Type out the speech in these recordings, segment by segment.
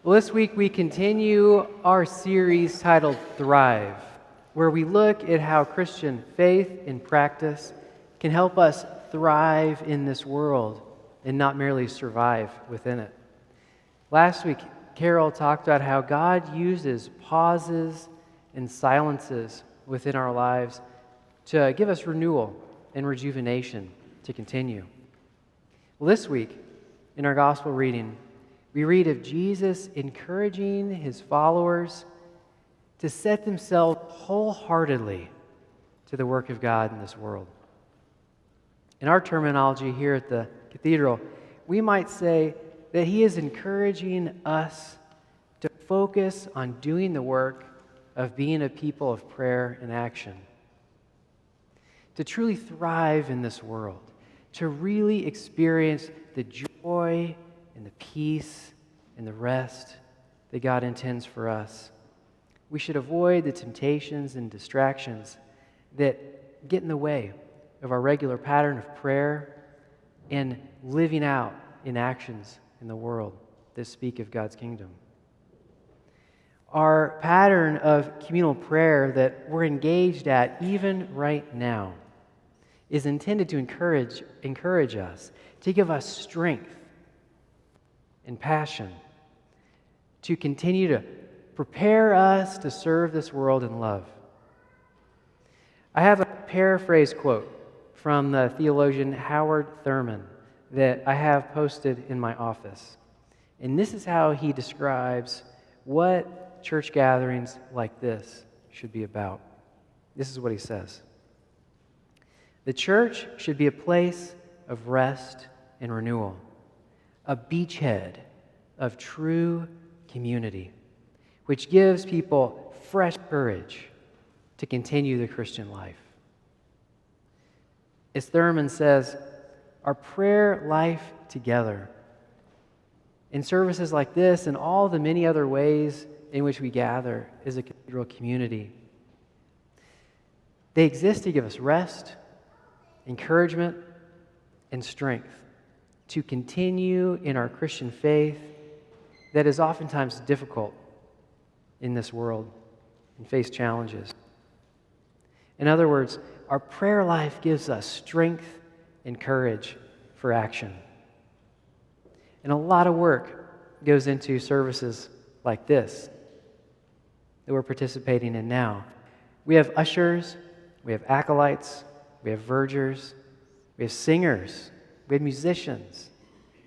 Well, this week we continue our series titled Thrive, where we look at how Christian faith and practice can help us thrive in this world and not merely survive within it. Last week, Carol talked about how God uses pauses and silences within our lives to give us renewal and rejuvenation to continue. Well, this week, in our gospel reading, we read of Jesus encouraging his followers to set themselves wholeheartedly to the work of God in this world. In our terminology here at the cathedral, we might say that he is encouraging us to focus on doing the work of being a people of prayer and action. To truly thrive in this world, to really experience the joy and the peace and the rest that God intends for us. We should avoid the temptations and distractions that get in the way of our regular pattern of prayer and living out in actions in the world that speak of God's kingdom. Our pattern of communal prayer that we're engaged at even right now is intended to encourage us, to give us strength and passion, to continue to prepare us to serve this world in love. I have a paraphrase quote from the theologian Howard Thurman that I have posted in my office. And this is how he describes what church gatherings like this should be about. This is what he says. The church should be a place of rest and renewal, a beachhead of true community, which gives people fresh courage to continue the Christian life. As Thurman says, our prayer life together in services like this and all the many other ways in which we gather as a cathedral community, they exist to give us rest, encouragement, and strength to continue in our Christian faith that is oftentimes difficult in this world and face challenges. In other words, our prayer life gives us strength and courage for action. And a lot of work goes into services like this that we're participating in now. We have ushers, we have acolytes, we have vergers, we have singers, we have musicians,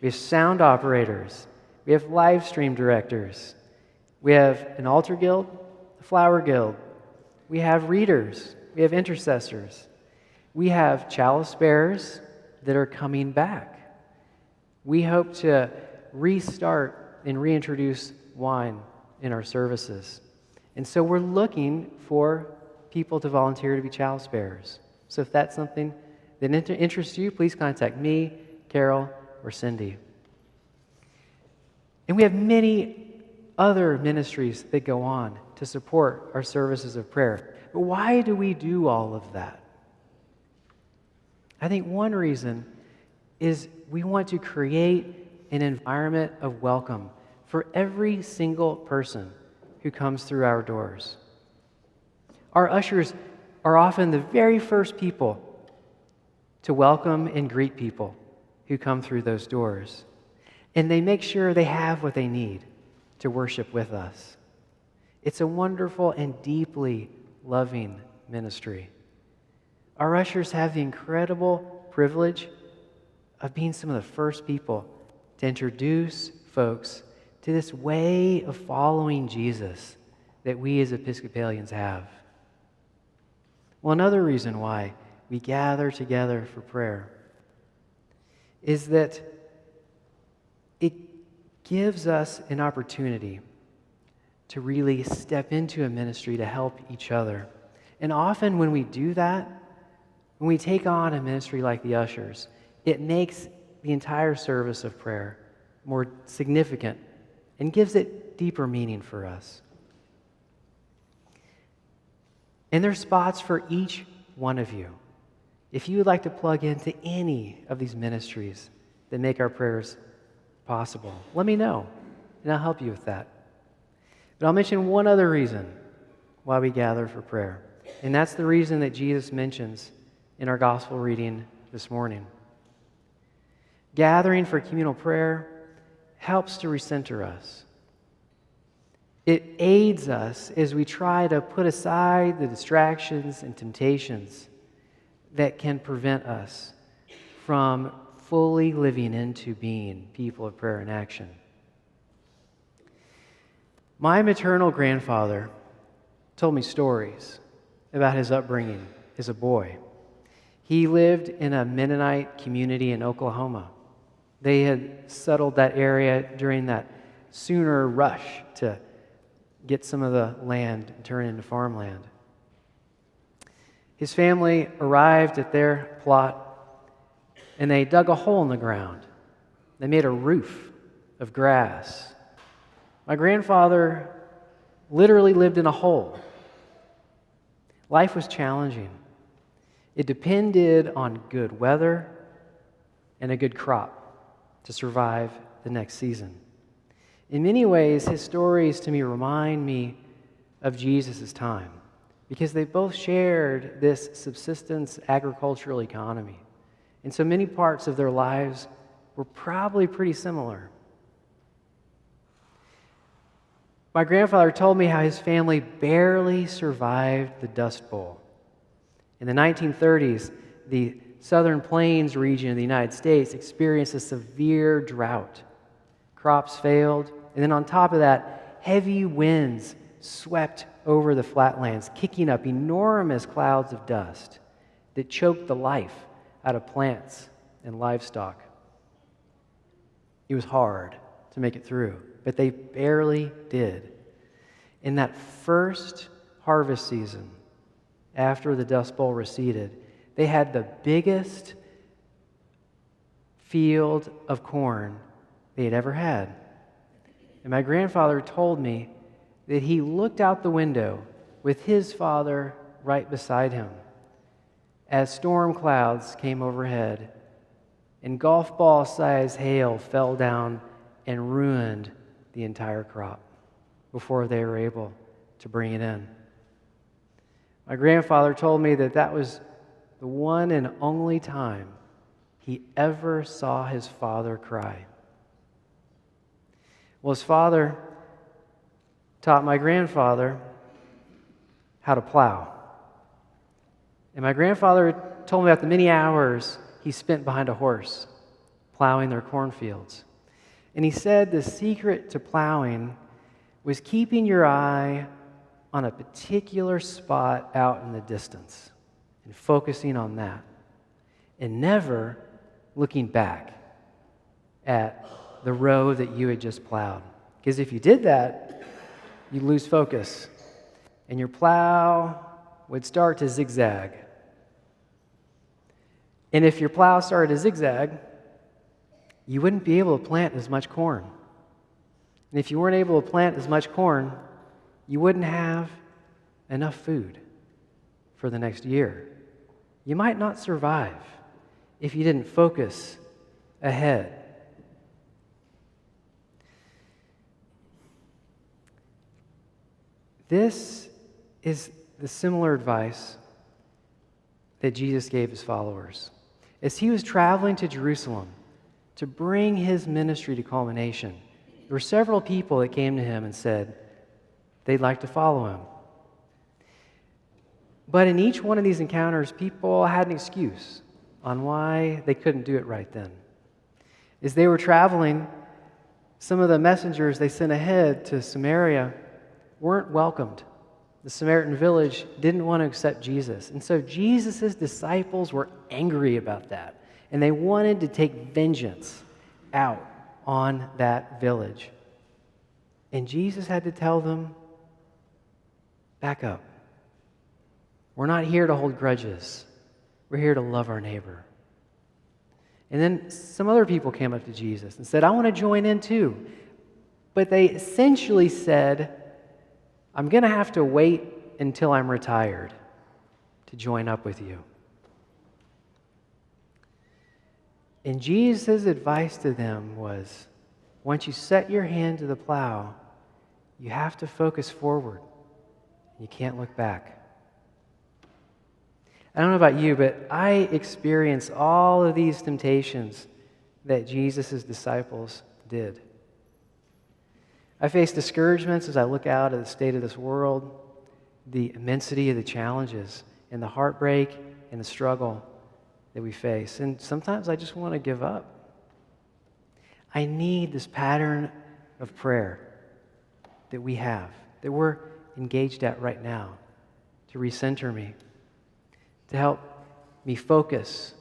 we have sound operators, we have live stream directors, we have an altar guild, a flower guild, we have readers, we have intercessors, we have chalice bearers that are coming back. We hope to restart and reintroduce wine in our services. And so we're looking for people to volunteer to be chalice bearers. So if that's something that interests you, please contact me, Carol, or Cindy. And we have many other ministries that go on to support our services of prayer. But why do we do all of that? I think one reason is we want to create an environment of welcome for every single person who comes through our doors. Our ushers are often the very first people to welcome and greet people who come through those doors. And they make sure they have what they need to worship with us. It's a wonderful and deeply loving ministry. Our ushers have the incredible privilege of being some of the first people to introduce folks to this way of following Jesus that we as Episcopalians have. Well, another reason why we gather together for prayer is that it gives us an opportunity to really step into a ministry to help each other. And often when we do that, when we take on a ministry like the ushers, it makes the entire service of prayer more significant and gives it deeper meaning for us. And there's spots for each one of you. If you would like to plug into any of these ministries that make our prayers possible, let me know. and I'll help you with that. But I'll mention one other reason why we gather for prayer, and that's the reason that Jesus mentions in our gospel reading this morning. Gathering for communal prayer helps to recenter us. It aids us as we try to put aside the distractions and temptations that can prevent us from fully living into being people of prayer and action. My maternal grandfather told me stories about his upbringing as a boy. He lived in a Mennonite community in Oklahoma. They had settled that area during that Sooner rush to get some of the land and turn it into farmland. His family arrived at their plot, and they dug a hole in the ground. They made a roof of grass. My grandfather literally lived in a hole. Life was challenging. It depended on good weather and a good crop to survive the next season. In many ways, his stories to me remind me of Jesus' time, because they both shared this subsistence agricultural economy. And so many parts of their lives were probably pretty similar. My grandfather told me how his family barely survived the Dust Bowl. In the 1930s, the Southern Plains region of the United States experienced a severe drought. Crops failed, and then on top of that, heavy winds swept over the flatlands, kicking up enormous clouds of dust that choked the life out of plants and livestock. It was hard to make it through, but they barely did. In that first harvest season, after the Dust Bowl receded, they had the biggest field of corn they had ever had. And my grandfather told me that he looked out the window with his father right beside him as storm clouds came overhead and golf ball-sized hail fell down and ruined the entire crop before they were able to bring it in. My grandfather told me that that was the one and only time he ever saw his father cry. Well, his father taught my grandfather how to plow. And my grandfather told me about the many hours he spent behind a horse plowing their cornfields. And he said the secret to plowing was keeping your eye on a particular spot out in the distance and focusing on that and never looking back at the row that you had just plowed. Because if you did that, you'd lose focus and your plow would start to zigzag. And if your plow started to zigzag, you wouldn't be able to plant as much corn. And if you weren't able to plant as much corn, you wouldn't have enough food for the next year. You might not survive if you didn't focus ahead. This is the similar advice that Jesus gave his followers. As he was traveling to Jerusalem to bring his ministry to culmination, there were several people that came to him and said they'd like to follow him. But in each one of these encounters, people had an excuse on why they couldn't do it right then. As they were traveling, some of the messengers they sent ahead to Samaria weren't welcomed. The Samaritan village didn't want to accept Jesus. And so Jesus' disciples were angry about that. And they wanted to take vengeance out on that village. And Jesus had to tell them, back up. We're not here to hold grudges. We're here to love our neighbor. And then some other people came up to Jesus and said, I want to join in too. But they essentially said, I'm going to have to wait until I'm retired to join up with you. And Jesus' advice to them was, once you set your hand to the plow, you have to focus forward. You can't look back. I don't know about you, but I experience all of these temptations that Jesus' disciples did. I face discouragements as I look out at the state of this world, the immensity of the challenges, and the heartbreak and the struggle that we face. And sometimes I just want to give up. I need this pattern of prayer that we have, that we're engaged at right now, to recenter me, to help me focus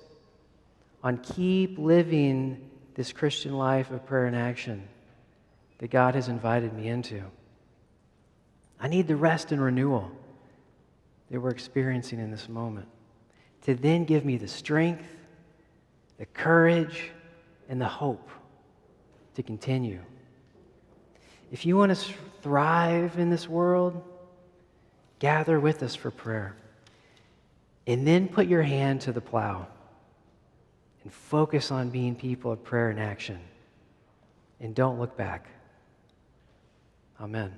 on keep living this Christian life of prayer and action that God has invited me into. I need the rest and renewal that we're experiencing in this moment to then give me the strength, the courage, and the hope to continue. If you want to thrive in this world, gather with us for prayer. And then put your hand to the plow and focus on being people of prayer and action. And don't look back. Amen.